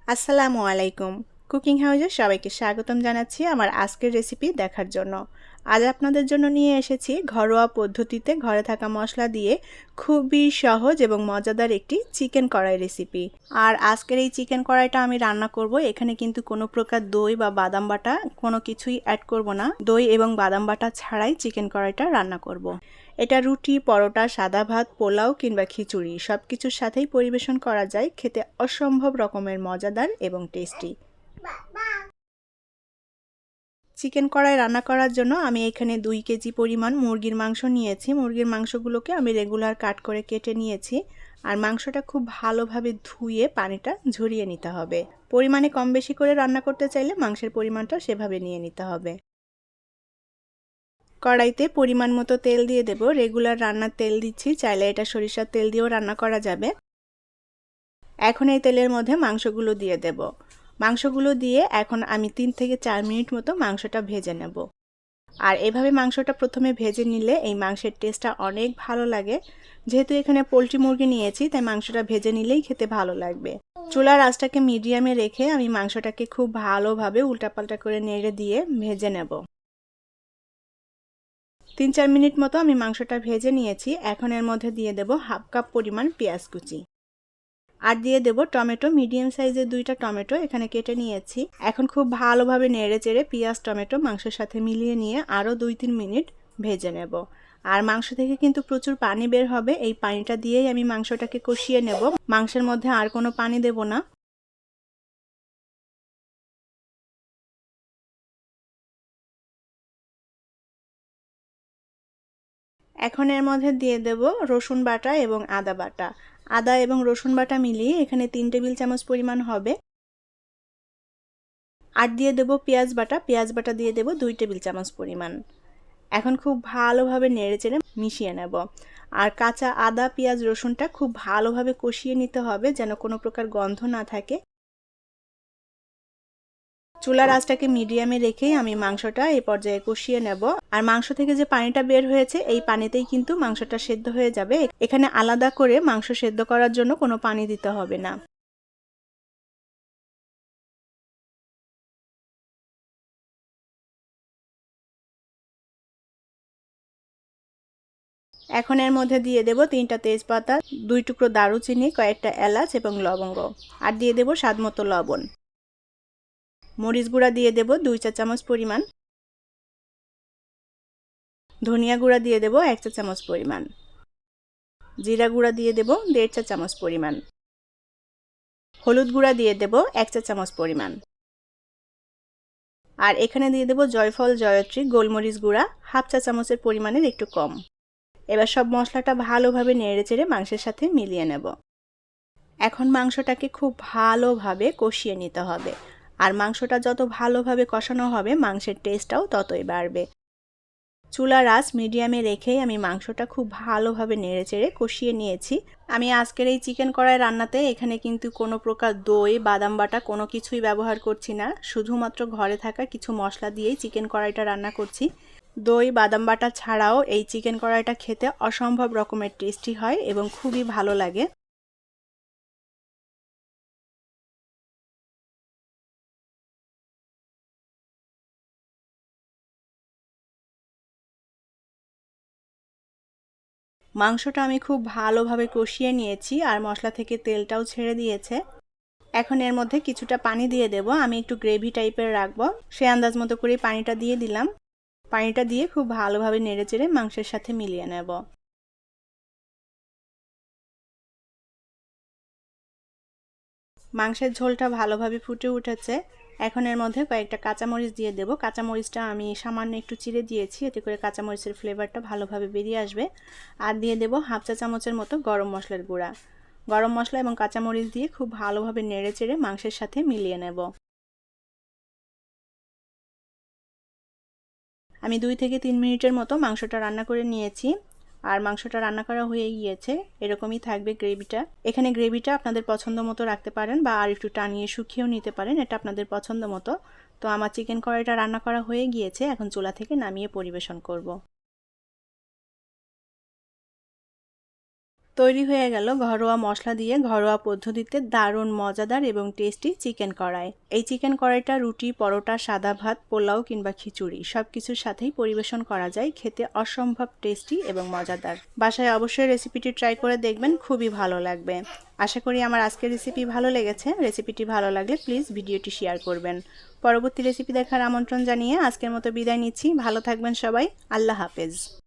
আসসালামু আলাইকুম। কুকিং হাউসে সবাইকে স্বাগতম জানাচ্ছি আমার আজকের রেসিপি দেখার জন্য। আজ আপনাদের জন্য নিয়ে এসেছি ঘরোয়া পদ্ধতিতে ঘরে থাকা মশলা দিয়ে খুবই সহজ এবং মজাদার একটি চিকেন কড়াই রেসিপি। আর আজকের এই চিকেন কড়াইটা আমি রান্না করব। এখানে কিন্তু কোনো প্রকার দই বা বাদাম বাটা কোনো কিছুই অ্যাড করব না। দই এবং বাদাম বাটা ছাড়াই চিকেন কড়াইটা রান্না করব। এটা রুটি, পরোটা, সাদা ভাত, পোলাও কিংবা খিচুড়ি সব কিছুর সাথেই পরিবেশন করা যায়। খেতে অসম্ভব রকমের মজাদার এবং টেস্টি। চিকেন কড়াই রান্না করার জন্য আমি এখানে 2 কেজি পরিমাণ মুরগির মাংস নিয়েছি। মুরগির মাংসগুলোকে আমি রেগুলার কাট করে কেটে নিয়েছি। আর মাংসটা খুব ভালোভাবে ধুয়ে পানিটা ঝরিয়ে নিতে হবে। পরিমাণে কম বেশি করে রান্না করতে চাইলে মাংসের পরিমাণটা সেভাবে নিয়ে নিতে হবে। কড়াইতে পরিমাণ মতো তেল দিয়ে দেব। রেগুলার রান্নার তেল দিচ্ছি, চাইলে এটা সরিষার তেল দিয়েও রান্না করা যাবে। এখন এই তেলের মধ্যে মাংসগুলো দিয়ে দেব। মাংসগুলো দিয়ে এখন আমি 3 থেকে 4 মিনিট মতো মাংসটা ভেজে নেব। আর এভাবে মাংসটা প্রথমে ভেজে নিলে এই মাংসের টেস্টটা অনেক ভালো লাগে। যেহেতু এখানে পোলট্রি মুরগি নিয়েছি, তাই মাংসটা ভেজে নিলেই খেতে ভালো লাগবে। চুলার আঁচটাকে মিডিয়ামে রেখে আমি মাংসটাকে খুব ভালোভাবে উল্টাপাল্টা করে নেড়ে দিয়ে ভেজে নেব। 3-4 মিনিট মতো আমি মাংসটা ভেজে নিয়েছি। এখন এর মধ্যে দিয়ে দেব হাফ কাপ পরিমাণ পেঁয়াজ কুচি। আর দিয়ে দেব টমেটো, মিডিয়াম সাইজের 2টা টমেটো এখানে কেটে নিয়েছি। এখন খুব ভালোভাবে নেড়ে চেড়ে পেঁয়াজ টমেটো মাংসের সাথে মিলিয়ে নিয়ে আরও 2-3 মিনিট ভেজে নেব। আর মাংস থেকে কিন্তু প্রচুর পানি বের হবে। এই পানিটা দিয়েই আমি মাংসটাকে কষিয়ে নেব। মাংসের মধ্যে আর কোনো পানি দেব না। এখন এর মধ্যে দিয়ে দেব রসুন বাটা এবং আদা বাটা। আদা এবং রসুন বাটা মিলিয়ে এখানে 3 টেবিল চামচ পরিমাণ হবে। আর দিয়ে দেব পেঁয়াজ বাটা। পেঁয়াজ বাটা দিয়ে দেব 2 টেবিল চামচ পরিমাণ। এখন খুব ভালোভাবে নেড়েচেড়ে মিশিয়ে নেব। আর কাঁচা আদা, পেঁয়াজ, রসুনটা খুব ভালোভাবে কষিয়ে নিতে হবে, যেন কোনো প্রকার গন্ধ না থাকে। চুলার আঁচটাকে মিডিয়ামে রেখেই আমি মাংসটা এই পর্যায়ে কষিয়ে নেব। আর মাংস থেকে যে পানিটা বের হয়েছে, এই পানিতেই কিন্তু মাংসটা সেদ্ধ হয়ে যাবে। এখানে আলাদা করে মাংস সেদ্ধ করার জন্য কোনো পানি দিতে হবে না। এখন এর মধ্যে দিয়ে দেব 3টা তেজপাতা, 2 টুকরো দারুচিনি, কয়েকটা এলাচ এবং লবঙ্গ। আর দিয়ে দেব স্বাদমতো লবণ। মরিচ গুঁড়া দিয়ে দেব 2 চা চামচ পরিমাণ। ধনিয়া গুঁড়া দিয়ে দেব 1 চা চামচ পরিমাণ। জিরা গুঁড়া দিয়ে দেব 1.5 চা চামচ পরিমাণ। হলুদ গুঁড়া দিয়ে দেব 1 চা চামচ পরিমাণ। আর এখানে দিয়ে দেব জয়ফল, জয়ত্রী, গোলমরিচ গুঁড়া হাফ চা চামচের পরিমাণের একটু কম। এবার সব মশলাটা ভালোভাবে নেড়েচেড়ে মাংসের সাথে মিলিয়ে নেব। এখন মাংসটাকে খুব ভালোভাবে কষিয়ে নিতে হবে। আর মাংসটা যত ভালোভাবে কষানো হবে, মাংসের টেস্টটাও ততই বাড়বে। চুলার আঁচ মিডিয়ামে রেখেই আমি মাংসটা খুব ভালোভাবে নেড়েচেড়ে কষিয়ে নিয়েছি। আমি আজকের এই চিকেন কড়াই রান্নাতে এখানে কিন্তু কোনো প্রকার দই, বাদাম বাটা কোনো কিছুই ব্যবহার করছি না। শুধুমাত্র ঘরে থাকা কিছু মশলা দিয়েই চিকেন কড়াইটা রান্না করছি। দই, বাদাম বাটা ছাড়াও এই চিকেন কড়াইটা খেতে অসম্ভব রকমের টেস্টি হয় এবং খুবই ভালো লাগে। মাংসটা আমি খুব ভালোভাবে কষিয়ে নিয়েছি আর মশলা থেকে তেলটাও ছেড়ে দিয়েছে। এখন এর মধ্যে কিছুটা পানি দিয়ে দেব। আমি একটু গ্রেভি টাইপের রাখবো, সে আন্দাজ মতো করে পানিটা দিয়ে দিলাম। পানিটা দিয়ে খুব ভালোভাবে নেড়েচেড়ে মাংসের সাথে মিলিয়ে নেব। মাংসের ঝোলটা ভালোভাবে ফুটে উঠেছে। এখন এর মধ্যে কয়েকটা কাঁচামরিচ দিয়ে দেব। কাঁচামরিচটা আমি সামান্য একটু চিড়ে দিয়েছি, এতে করে কাঁচামরিচের ফ্লেভারটা ভালোভাবে বেরিয়ে আসবে। আর দিয়ে দেব হাফ চা চামচের মতো গরম মশলার গুঁড়া। গরম মশলা এবং কাঁচামরিচ দিয়ে খুব ভালোভাবে নেড়েচেড়ে মাংসের সাথে মিলিয়ে নেব। আমি 2 থেকে 3 মিনিটের মতো মাংসটা রান্না করে নিয়েছি। আর মাংসটা রান্না করা হয়ে গিয়েছে। এরকমই থাকবে গ্রেভিটা। এখানে গ্রেভিটা আপনাদের পছন্দ মতো রাখতে পারেন বা আর একটু টানিয়ে শুকিয়েও নিতে পারেন, এটা আপনাদের পছন্দ মতো। তো আমার চিকেন কড়াইটা রান্না করা হয়ে গিয়েছে। এখন চুলা থেকে নামিয়ে পরিবেশন করব। তৈরি হয়ে গেল ঘরোয়া মশলা দিয়ে ঘরোয়া পদ্ধতিতে দারুণ মজাদার এবং টেস্টি চিকেন কড়াই। এই চিকেন কড়াইটা রুটি, পরোটা, সাদা ভাত, পোলাও কিংবা খিচুড়ি সব কিছুর সাথেই পরিবেশন করা যায়। খেতে অসম্ভব টেস্টি এবং মজাদার। বাসায় অবশ্যই রেসিপিটি ট্রাই করে দেখবেন, খুবই ভালো লাগবে। আশা করি আমার আজকের রেসিপি ভালো লেগেছে। রেসিপিটি ভালো লাগলে প্লিজ ভিডিওটি শেয়ার করবেন। পরবর্তী রেসিপি দেখার আমন্ত্রণ জানিয়ে আজকের মতো বিদায় নিচ্ছি। ভালো থাকবেন সবাই। আল্লাহ হাফেজ।